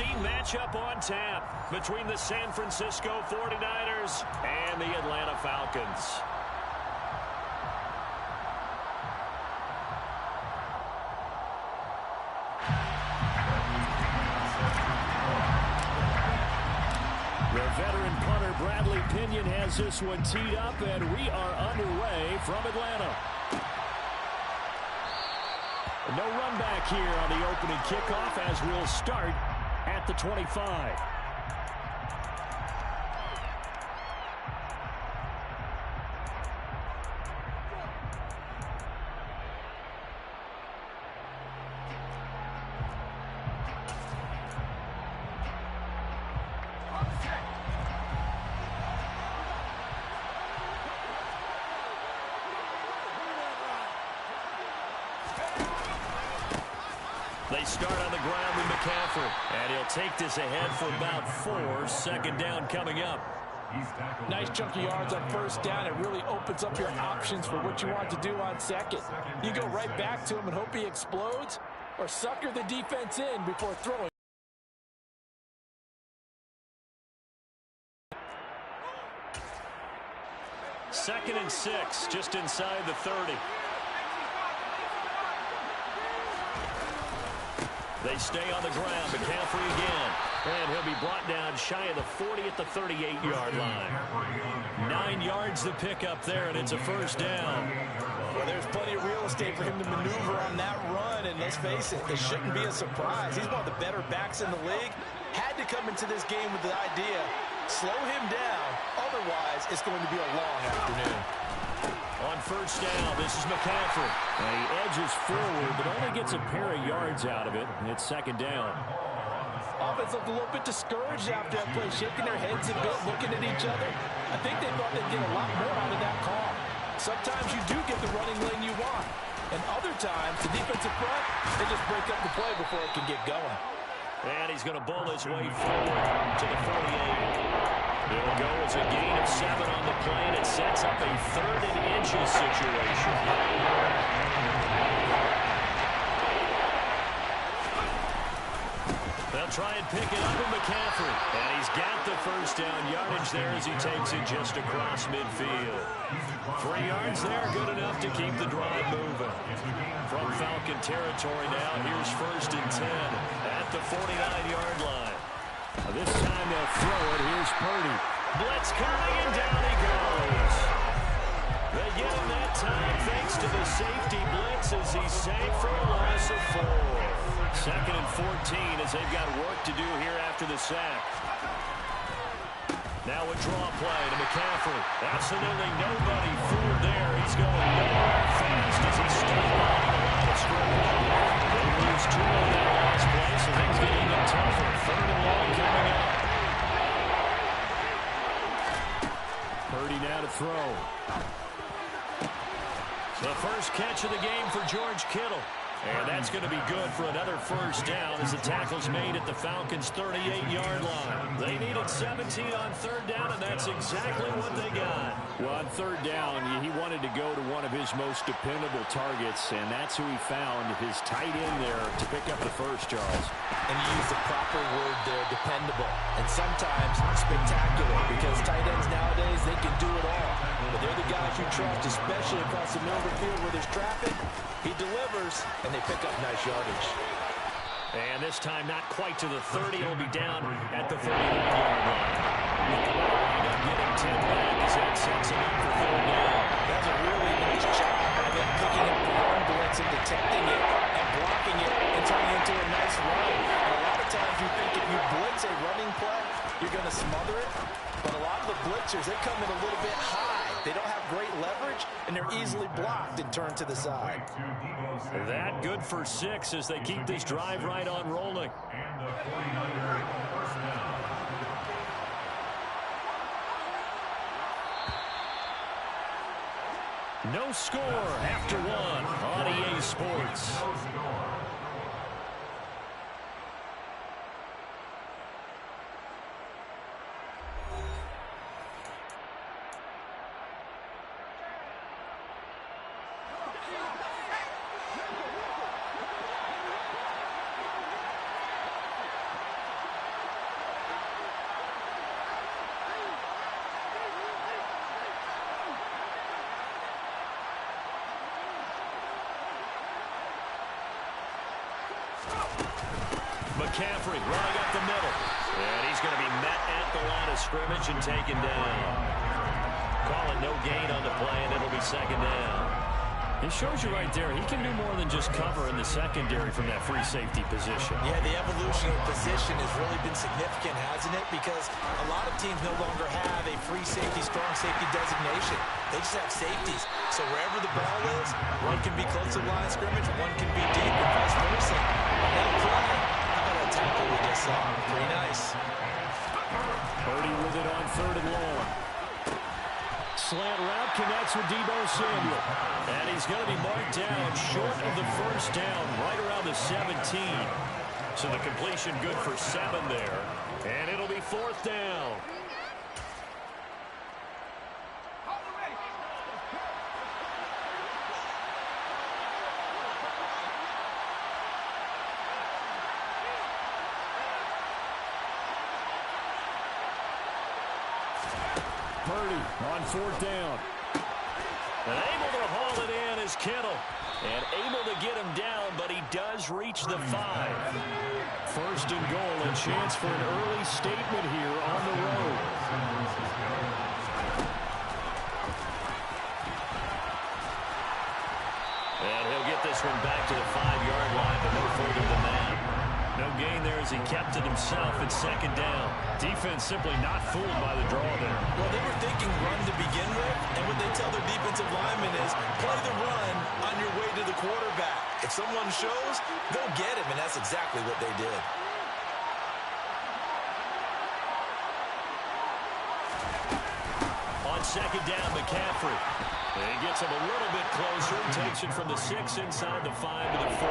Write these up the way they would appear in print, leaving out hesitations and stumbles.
Matchup on tap between the San Francisco 49ers and the Atlanta Falcons. The veteran punter Bradley Pinion has this one teed up, and we are underway from Atlanta. No run back here on the opening kickoff as we'll start at the 25. They start on the ground with McCaffrey, and he'll take this ahead for about 4. Second down coming up. Nice chunky yards on first down. It really opens up your options for what you want to do on second. You go right back to him and hope he explodes, or sucker the defense in before throwing. Second and 6, just inside the 30. They stay on the ground. McCaffrey again. And he'll be brought down shy of the 40 at the 38-yard line. 9 yards to pick up there, and it's a first down. Well, there's plenty of real estate for him to maneuver on that run, and let's face it, it shouldn't be a surprise. He's one of the better backs in the league. Had to come into this game with the idea, slow him down, otherwise it's going to be a long afternoon. On first down, this is McCaffrey. And he edges forward, but only gets a pair of yards out of it. And it's second down. Offense looked a little bit discouraged after that play, shaking their heads a bit, looking at each other. I think they thought they'd get a lot more out of that call. Sometimes you do get the running lane you want. And other times, the defensive front, they just break up the play before it can get going. And he's going to bull his way forward to the 48. It'll go as a gain of 7 on the play, and it sets up a 3rd and inches situation. They'll try and pick it up with McCaffrey. And he's got the first down yardage there as he takes it just across midfield. 3 yards there, good enough to keep the drive moving. From Falcon territory now, here's 1st and 10 at the 49-yard line. This time they'll throw it. Here's Purdy. Blitz coming, and down he goes. They get him that time thanks to the safety blitz as he sank for a loss of 4. 2nd and 14 as they've got work to do here after the sack. Now a draw play to McCaffrey. Absolutely nobody fooled there. He's going nowhere fast as he stood on the line of scrimmage. They lose 2 on that last play, so things get even tougher. 3rd and long coming up. Purdy now to throw. The first catch of the game for George Kittle. And that's going to be good for another first down as the tackle's made at the Falcons' 38-yard line. They needed 17 on 3rd down, and that's exactly what they got. Well, on 3rd down, he wanted to go to one of his most dependable targets, and that's who he found, his tight end there, to pick up the first, Charles. And you use the proper word there, dependable. And sometimes spectacular, because tight ends nowadays, they can do it all. But they're the guys you trust, especially across the middle of the field where there's traffic. He delivers, and they pick up nice yardage. And this time not quite to the 30. It'll be down at the 39-yard line. End up getting 10 back as that sets him up for 3rd down. That's a really nice job by them picking up the run blitz and detecting it and blocking it and turning it into a nice run. And a lot of times you think if you blitz a running play, you're going to smother it. But a lot of the blitzers, they come in a little bit high. They don't have great leverage, and they're easily blocked and turned to the side. That good for 6 as they keep this drive right on rolling. And the 49ers first down. No score after 1 on EA Sports. No score. McCaffrey running up the middle. And he's going to be met at the line of scrimmage and taken down. Call it no gain on the play, and it'll be second down. It shows you right there, he can do more than just cover in the secondary from that free safety position. Yeah, the evolution of position has really been significant, hasn't it? Because a lot of teams no longer have a free safety, strong safety designation. They just have safeties. So wherever the ball is, one can be close to the line of scrimmage, one can be deep, and vice versa. On that play, how about that tackle we just saw? Pretty nice. Purdy with it on 3rd and long. Slant route connects with Deebo Samuel. And he's going to be marked down short of the first down, right around the 17. So the completion good for 7 there. And it'll be 4th down. Purdy on 4th down. And able to haul it in is Kittle. And able to get him down, but he does reach the 5. 1st and goal, and chance for an early statement here on the road. And he'll get this one back to the 5-yard line, but no further than that. No gain there as he kept it himself at 2nd down. Defense simply not fooled by the draw there. Well, they were thinking run to begin with, and what they tell their defensive linemen is play the run on your way to the quarterback. If someone shows, go get him, and that's exactly what they did. On 2nd down, McCaffrey. And he gets him a little bit closer and takes it from the 6 inside the 5 to the 4.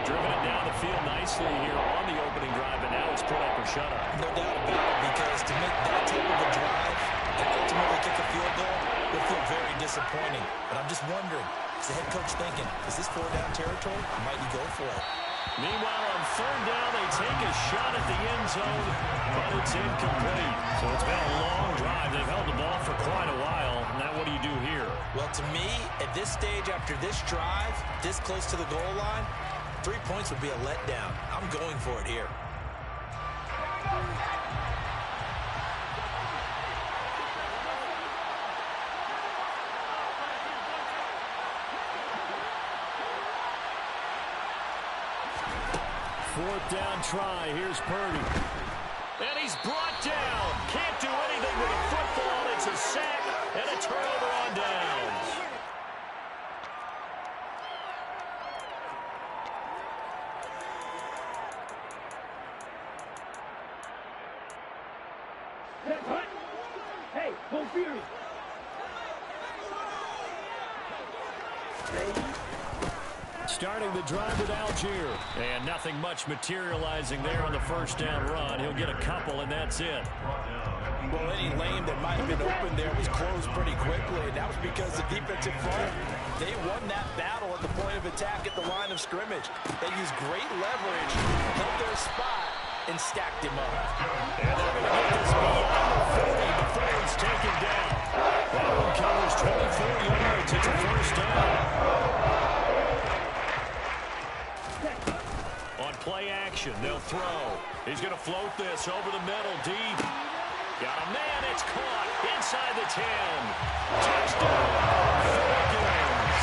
Driven it down the field nicely here on the opening drive, but now it's put up or shut up. No doubt about it, because to make that type of a drive and ultimately kick a field goal would feel very disappointing. But I'm just wondering, is the head coach thinking, is this 4-down territory, or might he go for it? Meanwhile, on 3rd down, they take a shot at the end zone, but it's incomplete. So it's been a long drive. They've held the ball for quite a while. Now what do you do here? Well, to me, at this stage, after this drive, this close to the goal line, 3 points would be a letdown. I'm going for it here. Fourth down try. Here's Purdy. And he's brought down. Can't do anything with a football. It's a sack and a turnover on downs. Hey, go Fury. Starting the drive with Algier. And nothing much materializing there on the 1st down run. He'll get a couple, and that's it. Well, any lane that might have been open there was closed pretty quickly, and that was because the defensive front, they won that battle at the point of attack at the line of scrimmage. They used great leverage, held their spot, and stacked him up. And they're going to get this beyond the 40 before he's taken down. That one covers 24 yards. It's a 1st down. On play action, they'll throw. He's going to float this over the middle, deep. Got a man, it's caught inside the 10. Touchdown, Falcons.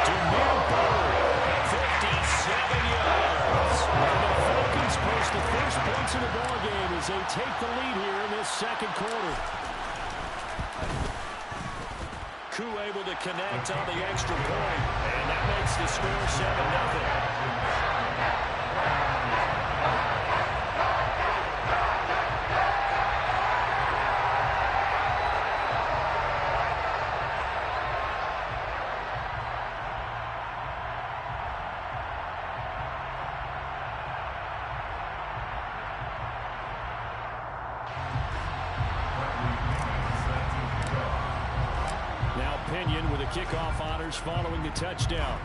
Demir Bird, 57 yards. And the Falcons post the first points in the ballgame as they take the lead here in this 2nd quarter. Koo able to connect on the extra point, and that makes the score 7-0. With the kickoff honors following the touchdown.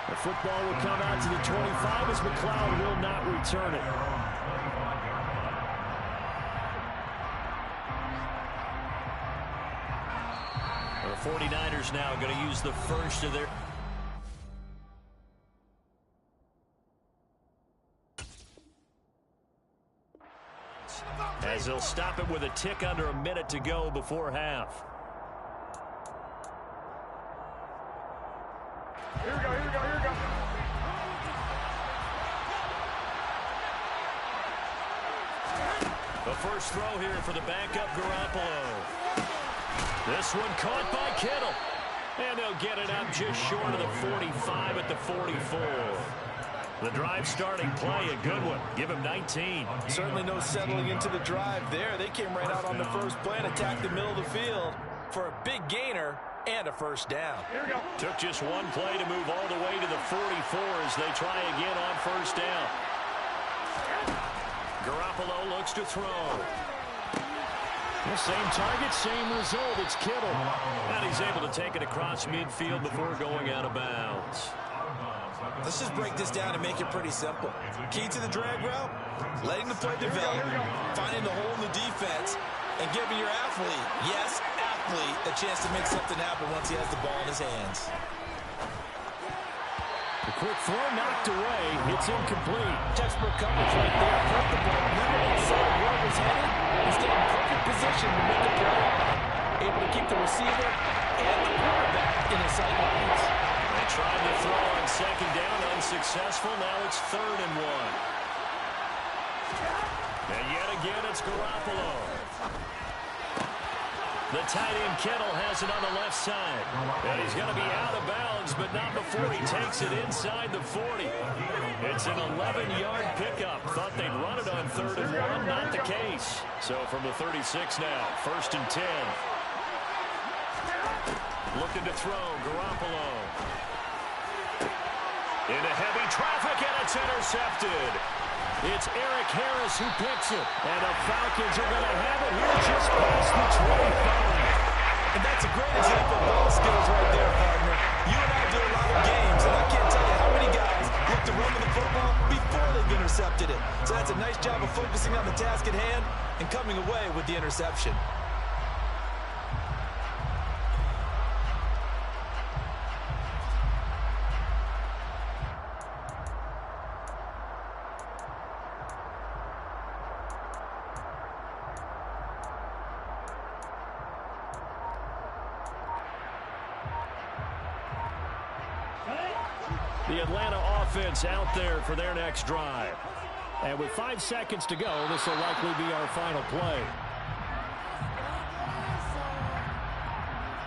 The football will come out to the 25 as McLeod will not return it. The 49ers now going to use the first of their... as they'll stop it with a tick under a minute to go before half. Here we go, here we go, here we go. The first throw here for the backup Garoppolo. This one caught by Kittle. And they'll get it up just short of the 45 at the 44. The drive starting play, a good one. Give him 19. Certainly no settling into the drive there. They came right out on the first play and attacked the middle of the field for a big gainer and a first down. Here we go. Took just one play to move all the way to the 44 as they try again on first down. Garoppolo looks to throw. The same target, same result. It's Kittle. And he's able to take it across midfield before going out of bounds. Let's just break this down and make it pretty simple. Key to the drag route, letting the play develop, finding the hole in the defense, and giving your athlete, yes, athlete, a chance to make something happen once he has the ball in his hands. The quick throw knocked away. It's incomplete. Textbook coverage right there. Put the ball never inside where it was headed. Instead in perfect position to make the play. Able to keep the receiver and the quarterback in his sight lines. They tried to throw on second down, unsuccessful. Now it's 3rd and 1. And yet again, it's Garoppolo. The tight end Kittle has it on the left side. And he's going to be out of bounds, but not before he takes it inside the 40. It's an 11-yard pickup. Thought they'd run it on 3rd and 1. Not the case. So from the 36 now, 1st and 10. Looking to throw, Garoppolo. Into heavy traffic, and it's intercepted. It's Eric Harris who picks it. And the Falcons are going to have it here just past the 25. And that's a great example of ball skills right there, partner. You and I do a lot of games, and I can't tell you how many guys look to run with the football before they've intercepted it. So that's a nice job of focusing on the task at hand and coming away with the interception. The Atlanta offense out there for their next drive. And with 5 seconds to go, this will likely be our final play.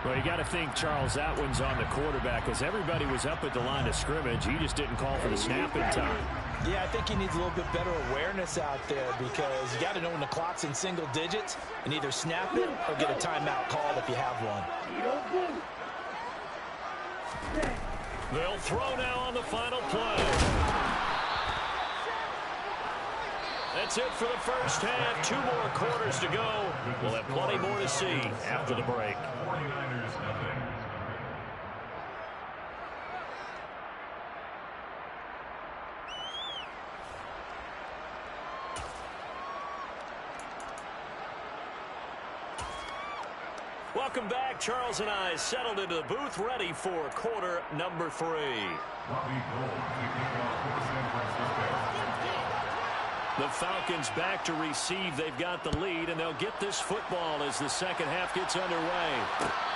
Well, you got to think Charles Atwin's on the quarterback as everybody was up at the line of scrimmage. He just didn't call for the snap in time. Yeah, I think he needs a little bit better awareness out there because you got to know when the clock's in single digits and either snap it or get a timeout called if you have one. They'll throw now on the final play. That's it for the first half. 2 more quarters to go. We'll have plenty more to see after the break. 49ers nothing. Welcome back. Charles and I settled into the booth ready for quarter number 3. The Falcons back to receive. They've got the lead, and they'll get this football as the second half gets underway.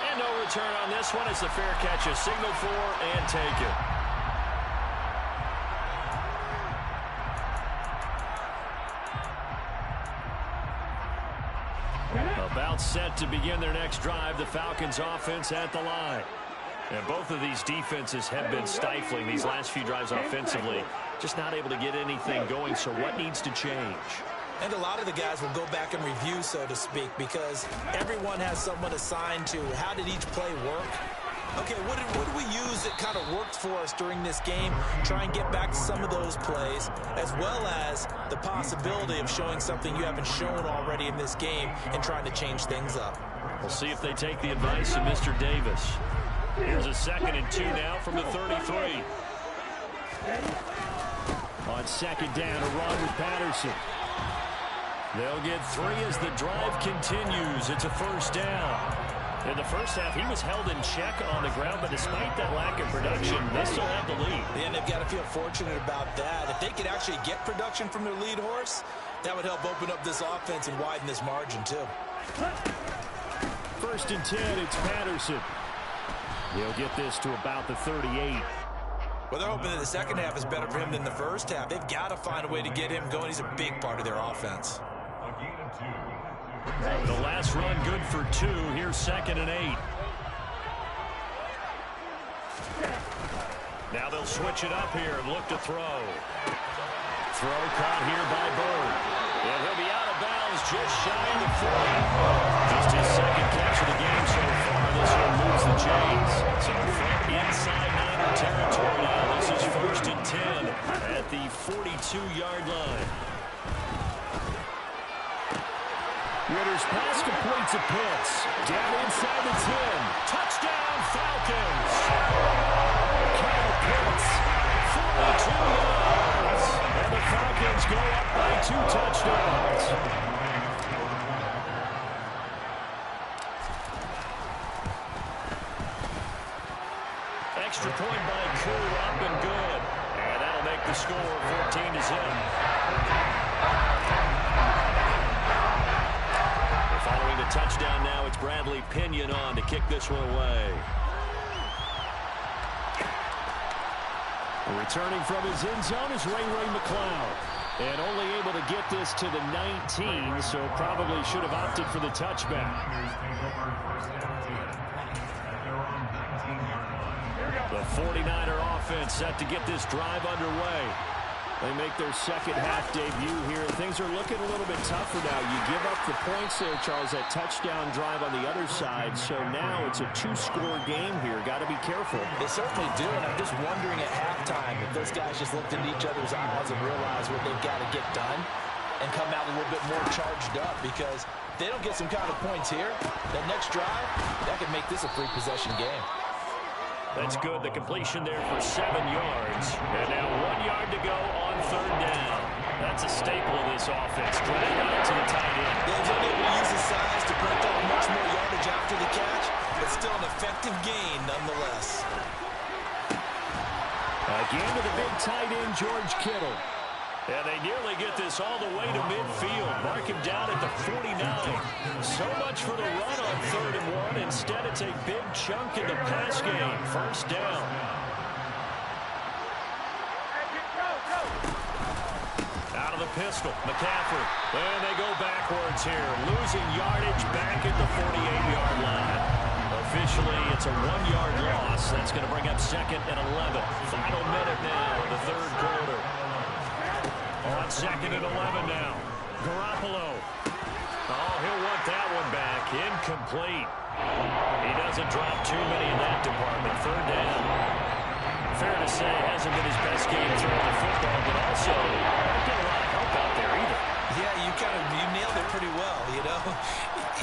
And no return on this one as the fair catch is signaled for and taken. About set to begin their next drive. The Falcons offense at the line. And both of these defenses have been stifling these last few drives offensively. Just not able to get anything going. So what needs to change? And a lot of the guys will go back and review, so to speak, because everyone has someone assigned to how did each play work. Okay, what did we use that kind of worked for us during this game? Try and get back to some of those plays, as well as the possibility of showing something you haven't shown already in this game and trying to change things up. We'll see if they take the advice of Mr. Davis. Here's a 2nd and 2 now from the 33. On 2nd down, a run with Patterson. They'll get 3 as the drive continues. It's a first down. In the first half, he was held in check on the ground, but despite that lack of production, they still have the lead. And they've got to feel fortunate about that. If they could actually get production from their lead horse, that would help open up this offense and widen this margin, too. 1st and 10, it's Patterson. He'll get this to about the 38. Well, they're hoping that the second half is better for him than the first half. They've got to find a way to get him going. He's a big part of their offense. The last run good for 2. Here's 2nd and 8. Now they'll switch it up here and look to throw. Throw caught here by Bird. And he'll be out of bounds just shy of the 40. Just his 2nd catch of the game so far. This one moves the chains. So from inside Niner territory now, this is 1st and 10 at the 42-yard line. Ritter's pass complete to Pitts. Down inside the 10. Touchdown, Falcons. Kyle Pitts, 42 yards. And the Falcons go up by 2 touchdowns. Extra point by Koo, up and good. And that'll make the score 14-0. Following the touchdown now, it's Bradley Pinion on to kick this one away. Returning from his end zone is Ray McCloud. And only able to get this to the 19, so probably should have opted for the touchback. The 49er offense set to get this drive underway. They make their second half debut here. Things are looking a little bit tougher now. You give up the points there, Charles, that touchdown drive on the other side. So now it's a 2-score game here. Got to be careful. They certainly do, and I'm just wondering at halftime if those guys just looked into each other's eyes and realized what they've got to get done and come out a little bit more charged up, because if they don't get some kind of points here, that next drive, that could make this a 3-possession game. That's good. The completion there for 7 yards. And now 1 yard to go on 3rd down. That's a staple of this offense. Drag out to the tight end. They've been able to use his size to break up much more yardage after the catch, but still an effective gain nonetheless. Again to the big tight end, George Kittle. And they nearly get this all the way to midfield. Mark him down at the 49. So much for the run on 3rd and 1. Instead, it's a big chunk in the pass game. 1st down. Out of the pistol, McCaffrey. And they go backwards here. Losing yardage back at the 48-yard line. Officially, it's a 1-yard loss. That's going to bring up 2nd and 11. Final minute now in the 3rd quarter. On 2nd and 11 now. Garoppolo. Oh, he'll want that one back. Incomplete. He doesn't drop too many in that department. 3rd down. Fair to say, hasn't been his best game throwing the football, but also not getting a lot of help out there either. Yeah, you nailed it pretty well, you know.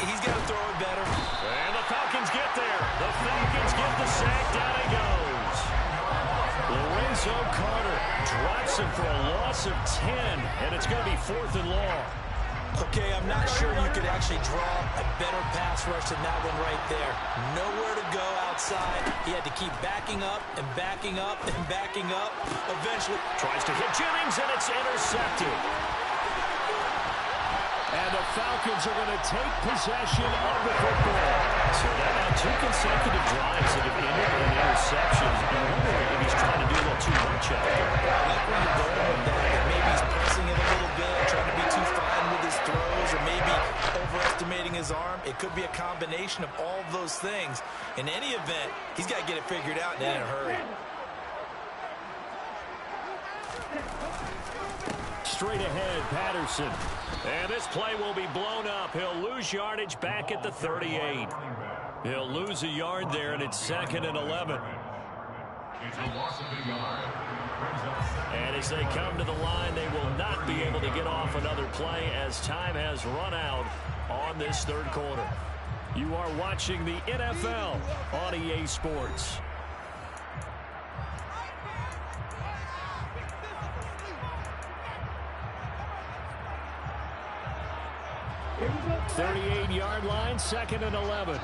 He's got to throw it better. And the Falcons get there. The Falcons get the sack. Down he goes. Lorenzo Carter drops him for a loss of 10, and it's going to be 4th and long. Okay, I'm not sure you could actually draw a better pass rush than that one right there. Nowhere to go outside. He had to keep backing up and backing up and backing up. Eventually Tries to hit Jennings, and it's intercepted. And the Falcons are going to take possession of the football. So now 2 consecutive drives that have ended in interceptions. I'm wondering if he's trying to do a little too much out there. I like where you're going with that. Maybe he's pressing it a little bit, trying to be too fine with his throws, or maybe overestimating his arm. It could be a combination of all of those things. In any event, he's got to get it figured out and in a hurry. Straight ahead, Patterson. And this play will be blown up. He'll lose yardage back at the 38. He'll lose a yard there, and it's 2nd and 11. And as they come to the line, they will not be able to get off another play as time has run out on this 3rd quarter. You are watching the NFL on EA Sports. The 38-yard line, 2nd and 11.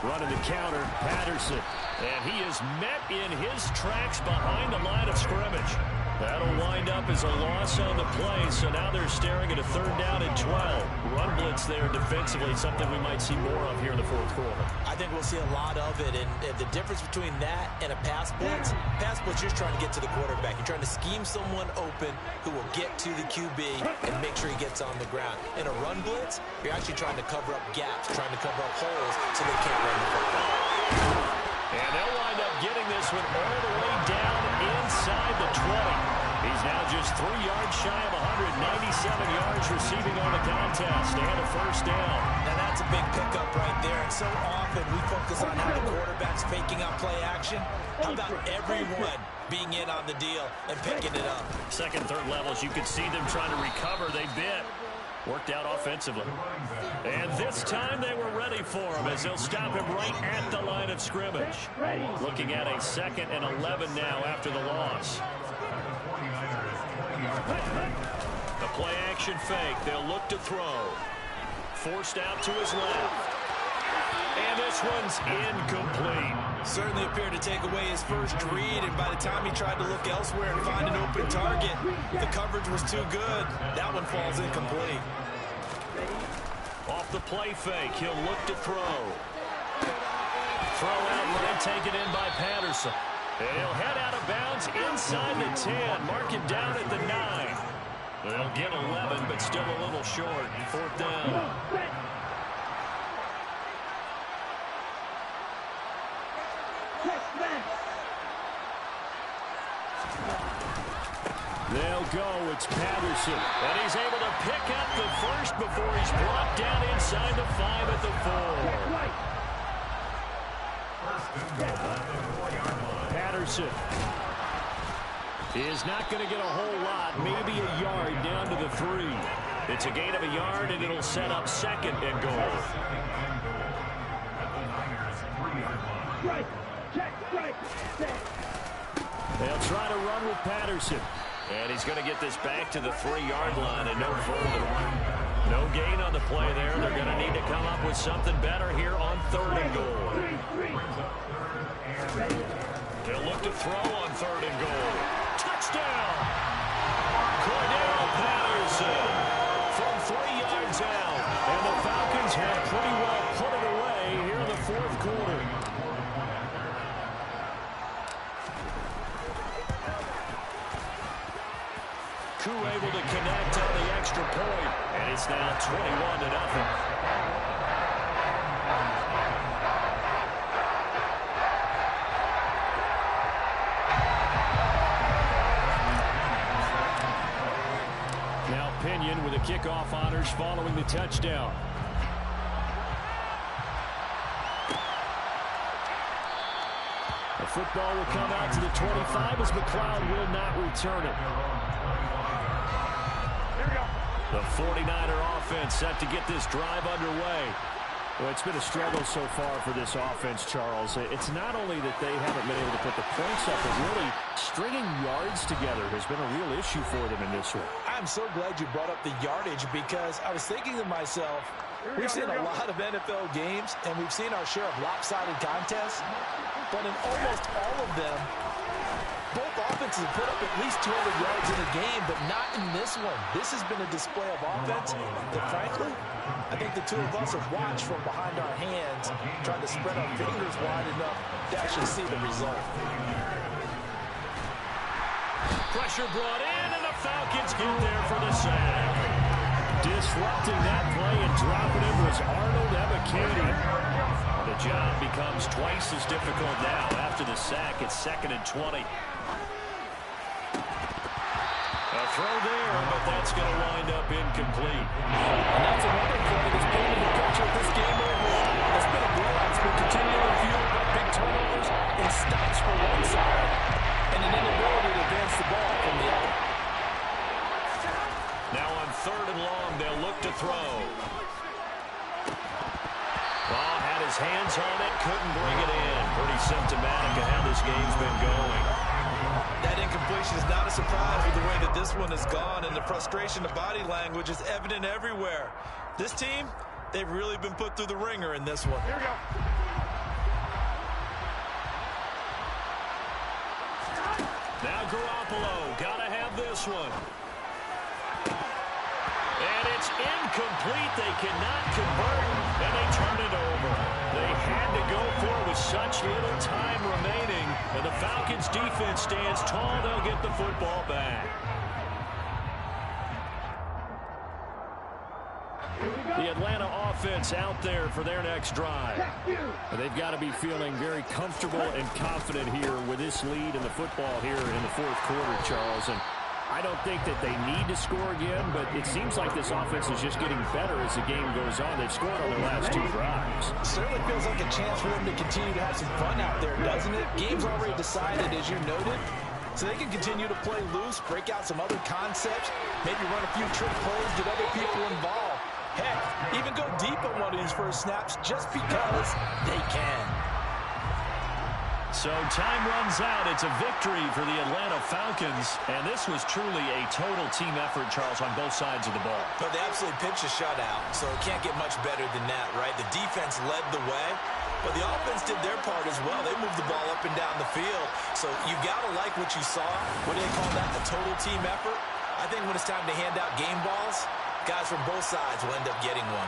Running the counter, Patterson. And he is met in his tracks behind the line of scrimmage. That'll wind up as a loss on the play, so now they're staring at a 3rd down and 12. Run blitz there defensively, something we might see more of here in the 4th quarter. I think we'll see a lot of it, and the difference between that and a pass blitz, you're trying to get to the quarterback. You're trying to scheme someone open who will get to the QB and make sure he gets on the ground. In a run blitz, you're actually trying to cover up gaps, trying to cover up holes so they can't run the football. And they'll wind up getting this one all the way down inside the 20. He's now just 3 yards shy of 197 yards receiving on the contest and a 1st down. Now that's a big pickup right there. And so often we focus on how the quarterback's faking out play action. How about everyone being in on the deal and picking it up? 2nd, 3rd levels, you can see them trying to recover. They bit. Worked out offensively. And this time they were ready for him as they'll stop him right at the line of scrimmage. Looking at a 2nd and 11 now after the loss. The play action fake. They'll look to throw. Forced out to his left. And this one's incomplete. Certainly appeared to take away his first read, and by the time he tried to look elsewhere and find an open target, the coverage was too good. That one falls incomplete. Off the play fake, he'll look to throw. Throw out right, taken in by Patterson. And he'll head out of bounds inside the 10. Mark it down at the 9. They'll get 11, but still a little short. 4th down. They'll go. It's Patterson. And he's able to pick up the first before he's brought down inside the 5 at the 4. Patterson is not going to get a whole lot, maybe a yard down to the 3. It's a gain of a yard, and it'll set up 2nd and goal. They'll try to run with Patterson. And he's going to get this back to the 3-yard line and no further. No gain on the play there. They're going to need to come up with something better here on 3rd and goal. They'll look to throw on 3rd and goal. Touchdown! Cordell Patterson from 3 yards out. And the Falcons have pretty well put it away here in the 4th quarter. Able to connect on the extra point, and it's now 21-0. Now Pinion with the kickoff honors following the touchdown. The football will come out to the 25 as McLeod will not return it. The 49er offense set to get this drive underway. Well, it's been a struggle so far for this offense, Charles. It's not only that they haven't been able to put the points up, but really stringing yards together has been a real issue for them in this one. I'm so glad you brought up the yardage, because I was thinking to myself, we've seen a lot of NFL games, and we've seen our share of lopsided contests, but in almost all of them, both offenses have put up at least 200 yards in a game, but not in this one. This has been a display of offense that, frankly, I think the two of us have watched from behind our hands, trying to spread our fingers wide enough to actually see the result. Pressure brought in, and the Falcons get there for the sack. Disrupting that play and dropping him was Arnold Ebiketie. The job becomes twice as difficult now after the sack. It's 2nd and 20. A throw there, but that's going to wind up incomplete. And that's another play that's painted the picture of this game overall. It's been a blowout. It's been continually fueled by big turnovers and stops for one side and an inability to advance the ball from the other. Now on 3rd and long, they'll look to throw. Ball had his hands on it, couldn't bring it in. Pretty symptomatic of how this game's been going. That incompletion is not a surprise with the way that this one has gone, and the frustration of body language is evident everywhere. This team, They've really been put through the ringer in this one. Here we go. Now Garoppolo, gotta have this one. And it's incomplete. They cannot convert, and they turn it over. They had to go for it with such little time remaining, and the Falcons' defense stands tall. They'll get the football back. The Atlanta offense out there for their next drive. And they've got to be feeling very comfortable and confident here with this lead in the football here in the fourth quarter, Charles. And I don't think that they need to score again, but it seems like this offense is just getting better as the game goes on. They've scored on their last two drives. Certainly feels like a chance for them to continue to have some fun out there, doesn't it? Game's already decided, as you noted. So they can continue to play loose, break out some other concepts, maybe run a few trick plays, get other people involved. Heck, even go deep on one of these first snaps just because they can. So time runs out. It's a victory for the Atlanta Falcons. And this was truly a total team effort, Charles, on both sides of the ball. But they absolutely pitched a shutout, so it can't get much better than that, right? The defense led the way, but the offense did their part as well. They moved the ball up and down the field. So you've got to like what you saw. What do they call that? A total team effort? I think when it's time to hand out game balls, guys from both sides will end up getting one.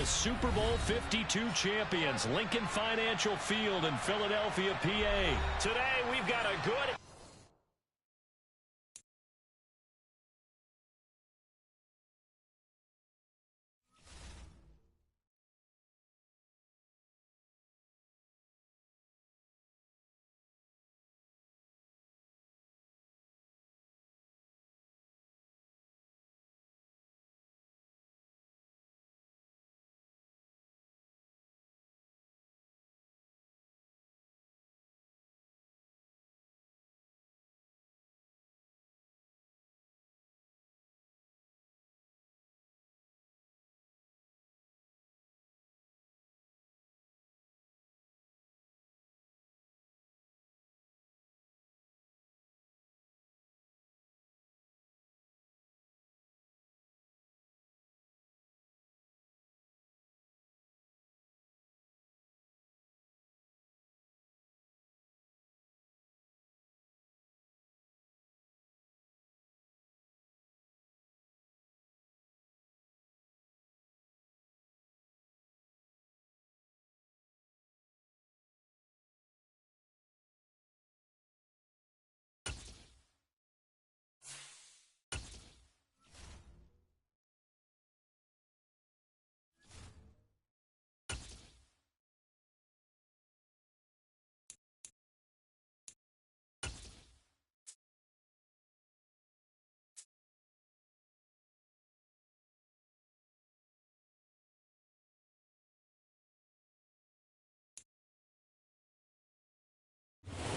the Super Bowl 52 champions, Lincoln Financial Field in Philadelphia, PA. Today, we've got a good...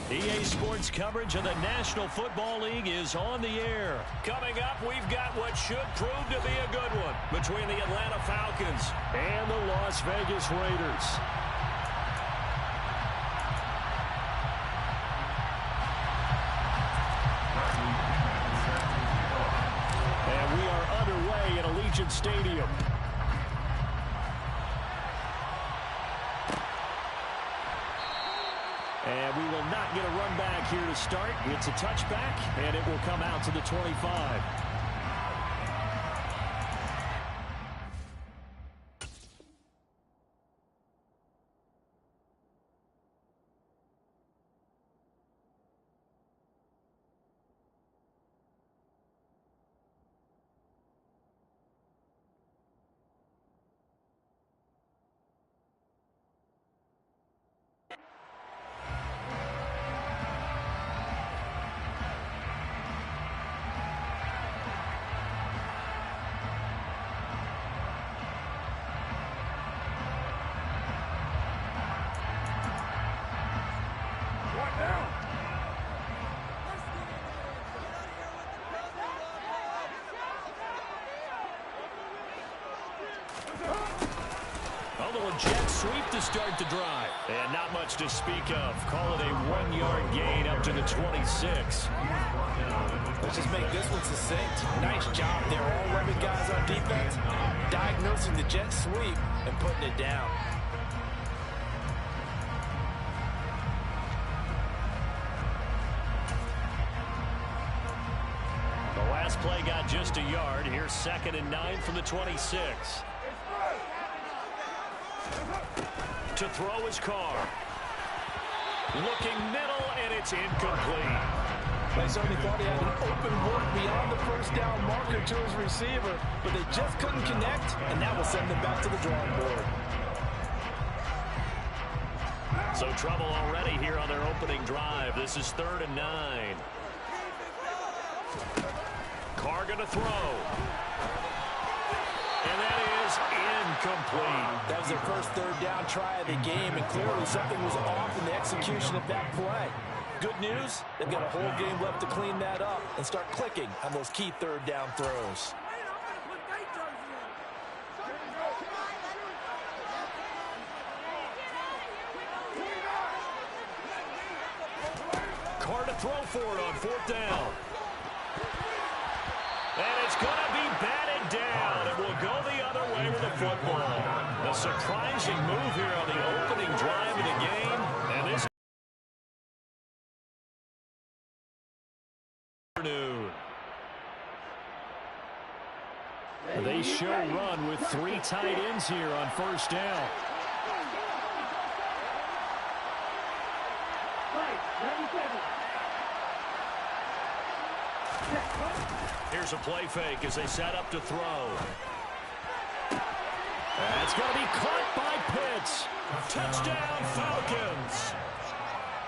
EA Sports coverage of the National Football League is on the air. Coming up, we've got what should prove to be a good one between the Atlanta Falcons and the Las Vegas Raiders. And we are underway at Allegiant Stadium. And we will not get a run back here to start. It's a touchback, and it will come out to the 25. Jet sweep to start the drive. And not much to speak of. Call it a 1-yard gain up to the 26. Let's just make this one succinct. Nice job there, all 11 guys on defense, diagnosing the jet sweep and putting it down. The last play got just a yard. Here's 2nd and 9 from the 26. To throw his car. Looking middle, and it's incomplete. They certainly thought he had an open look beyond the first down marker to his receiver, but they just couldn't connect, and that will send them back to the drawing board. So trouble already here on their opening drive. This is 3rd and 9. Carr gonna throw. And that is incomplete. That was their first 3rd down try of the game, and clearly something was off in the execution of that play. Good news, they've got a whole game left to clean that up and start clicking on those key 3rd down throws. Carr to throw for it on 4th down. And it's going to be batted down. It will go the other way with the football. A surprising move here on the opening drive of the game. And this afternoon. They show run with 3 tight ends here on first down. Here's a play fake as they set up to throw. That's going to be caught by Pitts. Touchdown, Falcons.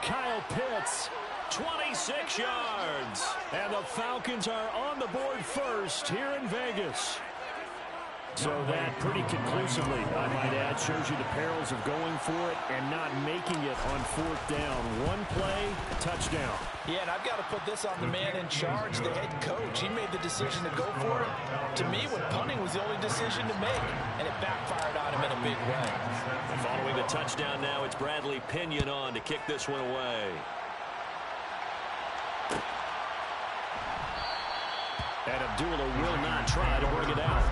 Kyle Pitts, 26 yards. And the Falcons are on the board first here in Vegas. So that pretty conclusively, I might add, shows you the perils of going for it and not making it on fourth down. One play, touchdown. Yeah, and I've got to put this on the man in charge, the head coach. He made the decision to go for it. To me, when punting was the only decision to make, and it backfired on him in a big way. And following the touchdown now, it's Bradley Pinion on to kick this one away. And Abdullah will not try to bring it out.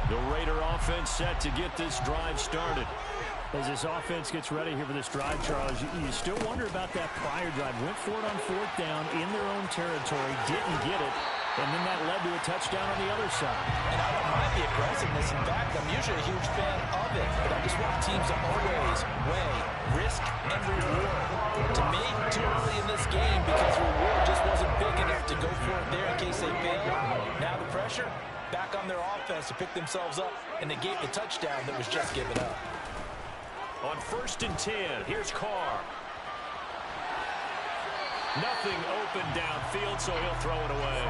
The Raider offense set to get this drive started. As this offense gets ready here for this drive, Charles, you still wonder about that prior drive. Went for it on fourth down in their own territory, didn't get it, and then that led to a touchdown on the other side. And I don't mind the aggressiveness. In fact, I'm usually a huge fan of it, but I just want teams to always weigh risk and reward. To me, too early in this game because the reward just wasn't big enough to go for it there in case they fail. Now the pressure back on their offense to pick themselves up and negate the touchdown that was just given up. On 1st and 10, here's Carr. Nothing open downfield, so he'll throw it away.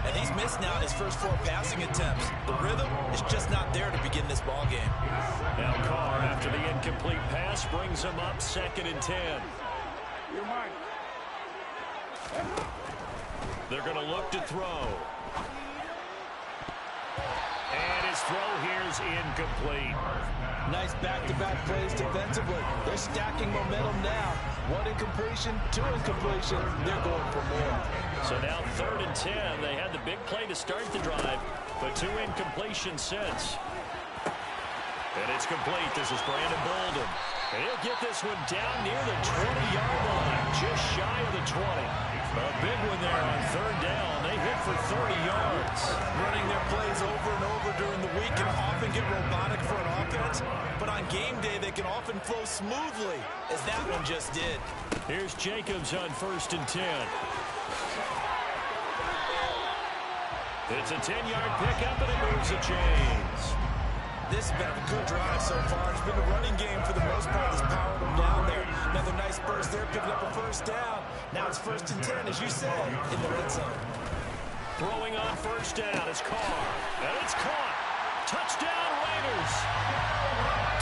And he's missed now his first 4 passing attempts. The rhythm is just not there to begin this ball game. Now Carr, after the incomplete pass, brings him up 2nd and 10. You're mine. They're going to look to throw. And his throw here is incomplete. Nice back-to-back plays defensively. They're stacking momentum now. 1 incompletion, 2 incompletion. They're going for more. So now 3rd and 10. They had the big play to start the drive, but 2 incompletions since. And it's complete. This is Brandon Bolden. And he'll get this one down near the 20-yard line, just shy of the 20. A big one there on 3rd down. They hit for 30 yards. Running their plays over and over during the week can often get robotic for an offense, but on game day they can often flow smoothly, as that one just did. Here's Jacobs on 1st and 10. It's a 10-yard pickup, and it moves the chains. This has been a good drive so far. It's been a running game for the most part that's powered them down there. Another nice burst there, picking up a 1st down. Now it's 1st and 10, as you said, in the red zone. Throwing on 1st down is Carr. And it's caught. Touchdown, Raiders.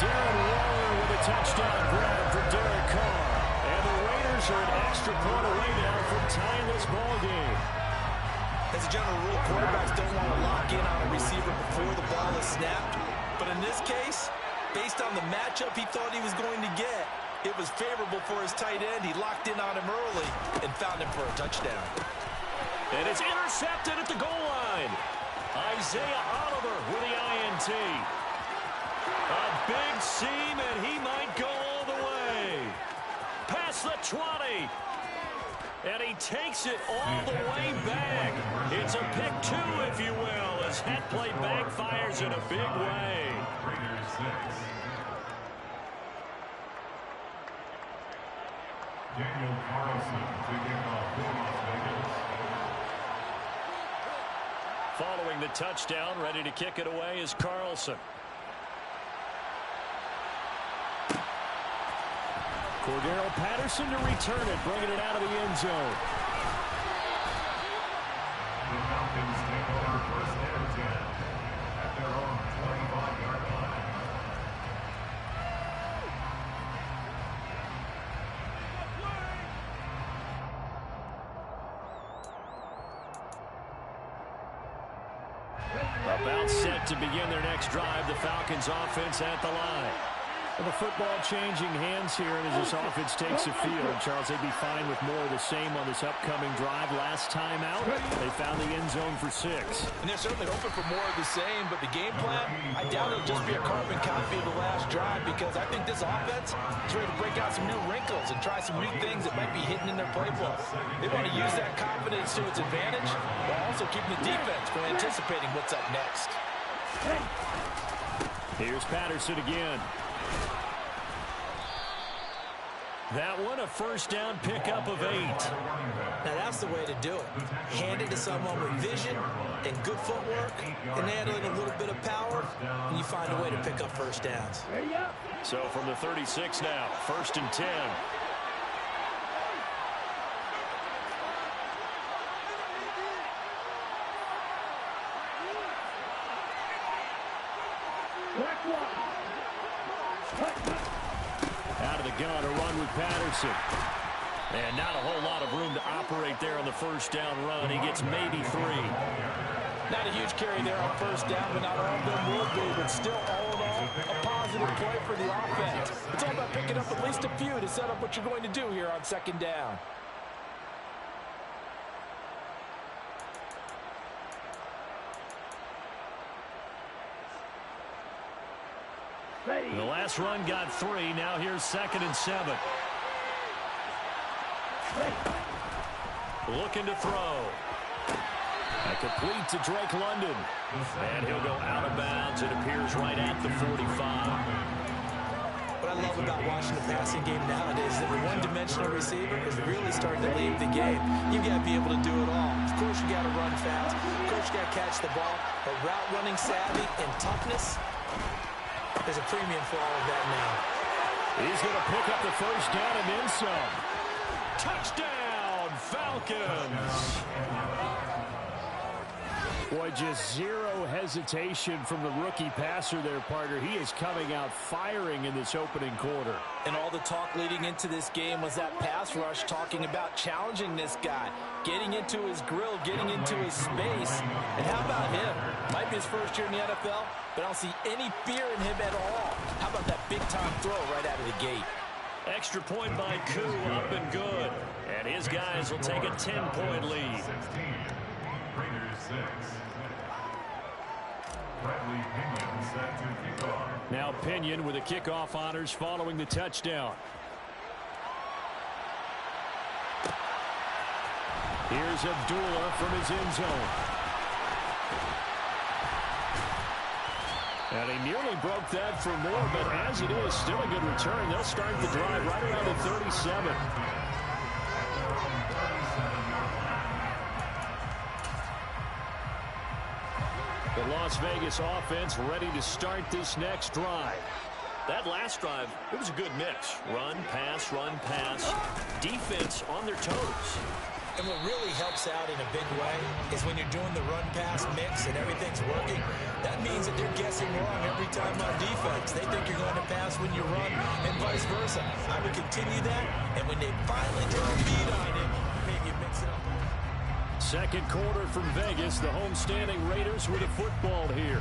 Darren Waller with a touchdown grab for Derek Carr. And the Raiders are an extra point away now from tying this ball game. As a general rule, quarterbacks don't want to lock in on a receiver before the ball is snapped. But in this case, based on the matchup he thought he was going to get, it was favorable for his tight end. He locked in on him early and found him for a touchdown. And it's intercepted at the goal line. Isaiah Oliver with the INT. A big seam, and he might go all the way. Past the 20. And he takes it all the way back. It's a pick 2, if you will, as that play backfires in a big way. Raiders 6. Daniel Carlson taking off for Las Vegas. Following the touchdown, ready to kick it away is Carlson. Cordero Patterson to return it, bringing it out of the end zone. The Falcons take over 1st and 10 at their own 25-yard line. About set to begin their next drive, the Falcons offense at the line. Well, the football changing hands here, and as this offense takes the field, Charles, they'd be fine with more of the same on this upcoming drive. Last time out, they found the end zone for 6. And they're certainly open for more of the same, but the game plan, I doubt it'll just be a carbon copy of the last drive, because I think this offense is ready to break out some new wrinkles and try some new things that might be hidden in their playbook. They want to use that confidence to its advantage, while also keeping the defense from anticipating what's up next. Here's Patterson again. That one, a first down pickup of 8. Now that's the way to do it. Hand it to someone with vision and good footwork, and add in a little bit of power, and you find a way to pick up first downs. So from the 36 now, 1st and 10. Out of the gun, a run with Patterson. And not a whole lot of room to operate there on the first down run. He gets maybe 3. Not a huge carry there on first down, but not all of them will be. But still, all in all, a positive play for the offense. It's all about picking up at least a few to set up what you're going to do here on 2nd down. The last run got 3. Now here's 2nd and 7. Looking to throw. A complete to Drake London. And he'll go out of bounds. It appears right at the 45. What I love about watching the passing game nowadays is that the one-dimensional receiver is really starting to leave the game. You've got to be able to do it all. Of course, you got to run fast. Of course, you got to catch the ball. But route running savvy and toughness, there's a premium for all of that now. He's going to pick up the first down and then some. Touchdown, Falcons. Boy, just zero hesitation from the rookie passer there, partner. He is coming out firing in this opening quarter. And all the talk leading into this game was that pass rush, talking about challenging this guy, getting into his grill, getting into his space. And how about him? Might be his first year in the NFL, but I don't see any fear in him at all. How about that big-time throw right out of the gate? Extra point by Koo, up and good. And his guys will take a 10-point lead. 16. Raiders 6. Bradley Pinion set to kick off. Now Pinion with the kickoff honors following the touchdown. Here's Abdullah from his end zone. And he nearly broke that for more, but as it is, still a good return. They'll start the drive right around the 37. The Las Vegas offense ready to start this next drive. That last drive, it was a good mix. Run, pass, defense on their toes. And what really helps out in a big way is when you're doing the run-pass mix and everything's working, that means that they're guessing wrong every time on defense. They think you're going to pass when you run and vice versa. I would continue that, and when they finally draw a beat on it, maybe you mix it up. Second quarter from Vegas. The homestanding Raiders with a football here.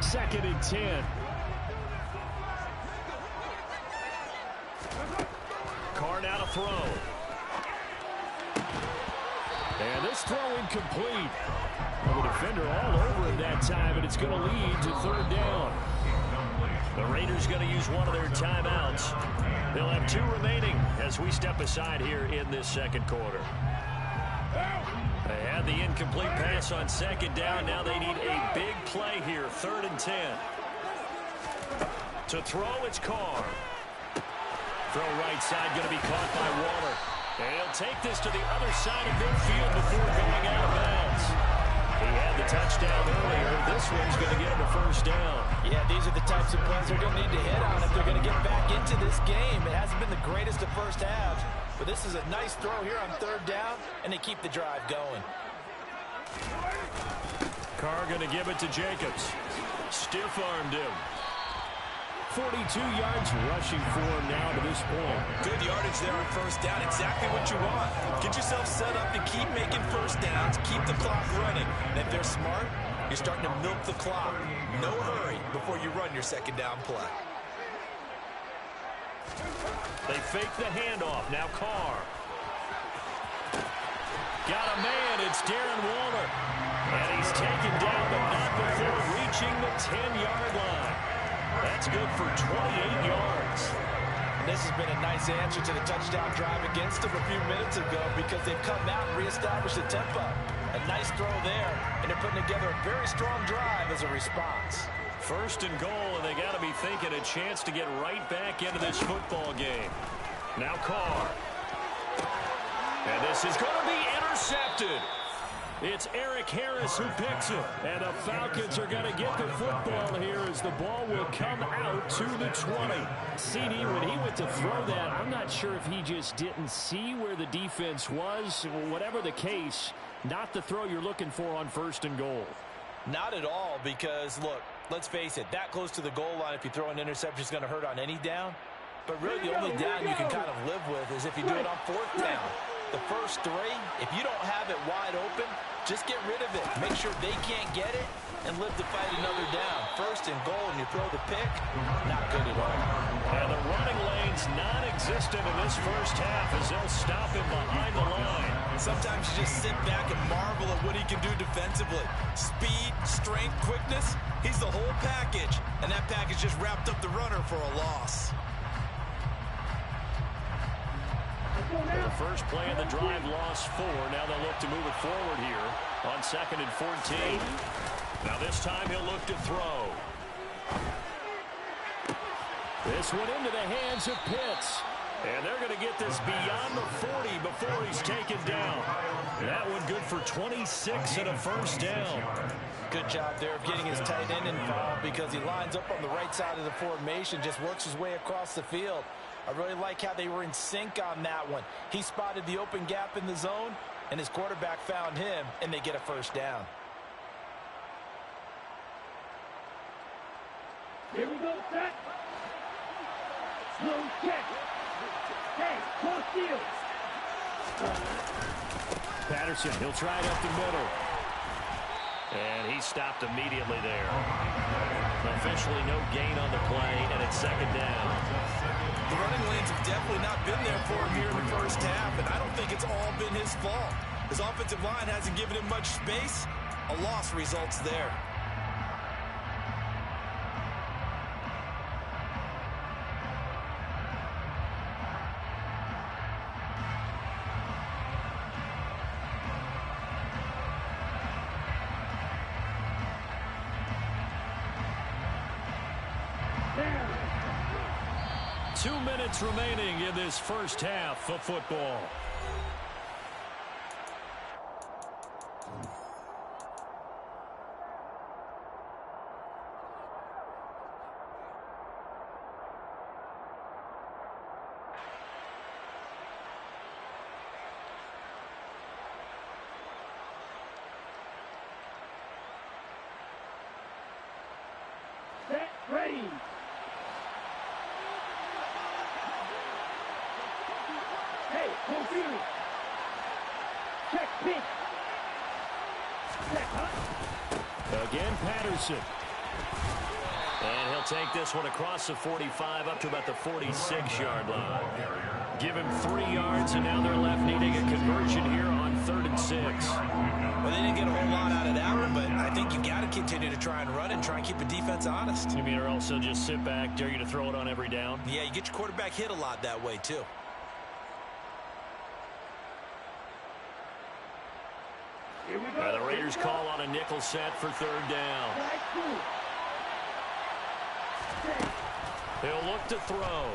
2nd and 10. Carr now to throw. And this throw incomplete. Well, the defender all over it that time, and it's going to lead to 3rd down. The Raiders going to use one of their timeouts. They'll have 2 remaining as we step aside here in this second quarter. They had the incomplete pass on 2nd down. Now they need a big play here, 3rd and 10. To throw, it's Carr. Throw right side, going to be caught by Waller. And he'll take this to the other side of midfield before going out of bounds. He had the touchdown earlier. This one's going to get him a first down. Yeah, these are the types of plays they're going to need to hit on if they're going to get back into this game. It hasn't been the greatest of first halves, but this is a nice throw here on 3rd down, and they keep the drive going. Carr going to give it to Jacobs. Stiff-armed him. 42 yards rushing for him now to this point. Good yardage there on 1st down. Exactly what you want. Get yourself set up to keep making first downs. Keep the clock running. And if they're smart, you're starting to milk the clock. No hurry before you run your 2nd down play. They fake the handoff. Now Carr. Got a man. It's Darren Waller. And he's taken down, but not before reaching the 10-yard line. That's good for 28 yards. This has been a nice answer to the touchdown drive against them a few minutes ago because they've come out and reestablished the tempo. A nice throw there, and they're putting together a very strong drive as a response. First and goal, and they got to be thinking a chance to get right back into this football game. Now Carr. And this is going to be intercepted. It's Eric Harris who picks it. And the Falcons are going to get the football here as the ball will come out to the 20. CD, when he went to throw that, I'm not sure if he just didn't see where the defense was. Whatever the case, not the throw you're looking for on first and goal. Not at all because, look, let's face it, that close to the goal line, if you throw an interception, is going to hurt on any down. But really the only down you can kind of live with is if you do it on fourth down. The first three, if you don't have it wide open, just get rid of it. Make sure they can't get it and live to fight another down. First and goal, and you throw the pick, not good at all. And the running lane's non-existent in this first half as they'll stop him behind the line. Sometimes you just sit back and marvel at what he can do defensively. Speed, strength, quickness, he's the whole package. And that package just wrapped up the runner for a loss. The first play of the drive lost 4. Now they'll look to move it forward here on 2nd and 14. Now this time he'll look to throw. This one into the hands of Pitts. And they're going to get this beyond the 40 before he's taken down. That one good for 26 and a first down. Good job there of getting his tight end involved because he lines up on the right side of the formation, just works his way across the field. I really like how they were in sync on that one. He spotted the open gap in the zone, and his quarterback found him, and they get a first down. Here we go, set. Slow check. Hey, close field. Patterson, he'll try it up the middle. And he stopped immediately there. Officially no gain on the play, and it's 2nd down. The running lanes have definitely not been there for him here in the first half, and I don't think it's all been his fault. His offensive line hasn't given him much space. A loss results there. There. 2 minutes remaining in this first half of football. Set, ready. Hey, confused. Check, pitch. Set, huh? Again, Patterson. And he'll take this one across the 45 up to about the 46-yard line. Give him 3 yards, and now they're left needing a conversion here on 3rd and 6. Well, they didn't get a whole lot out of that one, but I think you got to continue to try and run and try and keep the defense honest. You mean or also just sit back, dare you to throw it on every down? Yeah, you get your quarterback hit a lot that way, too. Here we go. Now the Raiders call on a nickel set for 3rd down. Right through. Set. He'll look to throw.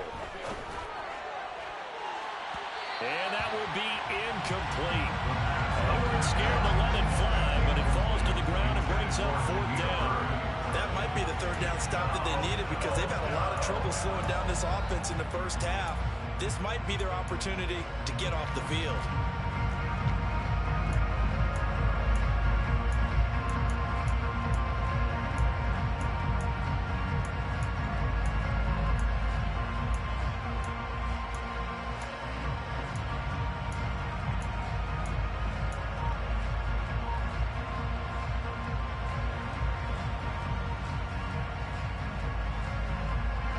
And that will be incomplete. They weren't scared to let it fly, but it falls to the ground and brings up 4th down. That might be the 3rd down stop that they needed because they've had a lot of trouble slowing down this offense in the first half. This might be their opportunity to get off the field.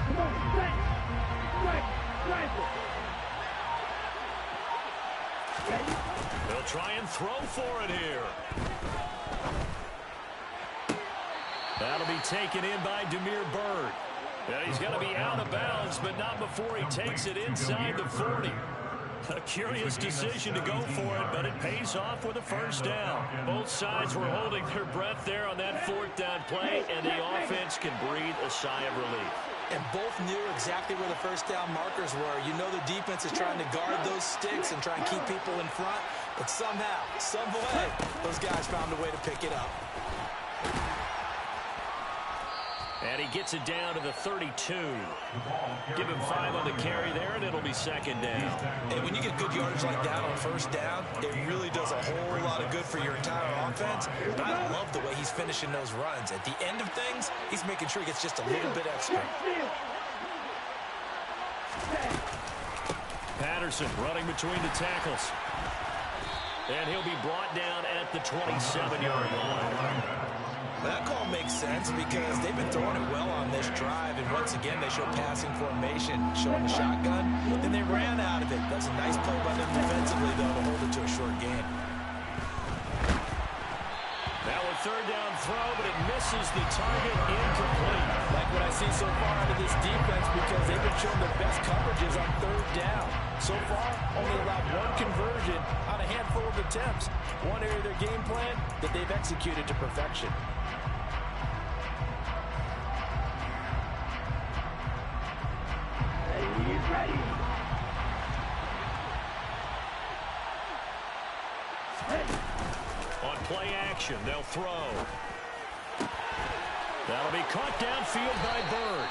Come on, set. Right. try and throw for it here. That'll be taken in by Damiere Byrd. And he's going to be out of bounds, but not before he takes it inside the 40. A curious decision to go for it, but it pays off with a first down. Both sides were holding their breath there on that fourth down play, and the offense can breathe a sigh of relief. And both knew exactly where the first down markers were. You know the defense is trying to guard those sticks and try and keep people in front, but somehow, some way, those guys found a way to pick it up. And he gets it down to the 32. Give him 5 on the carry there, and it'll be second down. And when you get good yardage like that on first down, it really does a whole lot of good for your entire offense. But I love the way he's finishing those runs. At the end of things, he's making sure he gets just a little bit extra. Patterson running between the tackles. And he'll be brought down at the 27-yard line. That call makes sense because they've been throwing it well on this drive, and once again they show passing formation, showing the shotgun. Then they ran out of it. That's a nice play by them defensively, though, to hold it to a short game. Now a third down throw, but it misses the target, incomplete. Like what I see so far out of this defense because they've been showing their best coverages on third down. So far, only allowed one conversion on a handful of attempts. One area of their game plan that they've executed to perfection. He's ready. On play action, they'll throw. That'll be caught downfield by Byrd.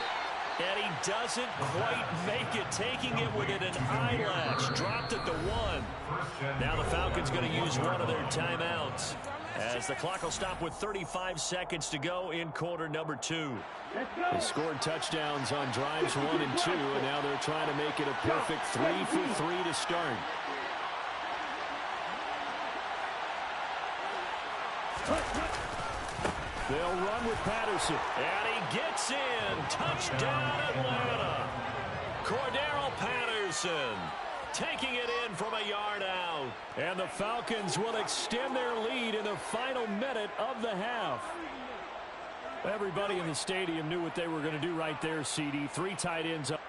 And he doesn't quite make it, taking it within an eyelash. Dropped at the 1. Now the Falcons going to use one of their timeouts, as the clock will stop with 35 seconds to go in quarter number 2. They scored touchdowns on drives 1 and 2, and now they're trying to make it a perfect 3 for 3 to start. They'll run with Patterson, and he gets in. Touchdown, Atlanta. Cordero Patterson taking it in from a yard out. And the Falcons will extend their lead in the final minute of the half. Everybody in the stadium knew what they were going to do right there, CD. 3 tight ends up.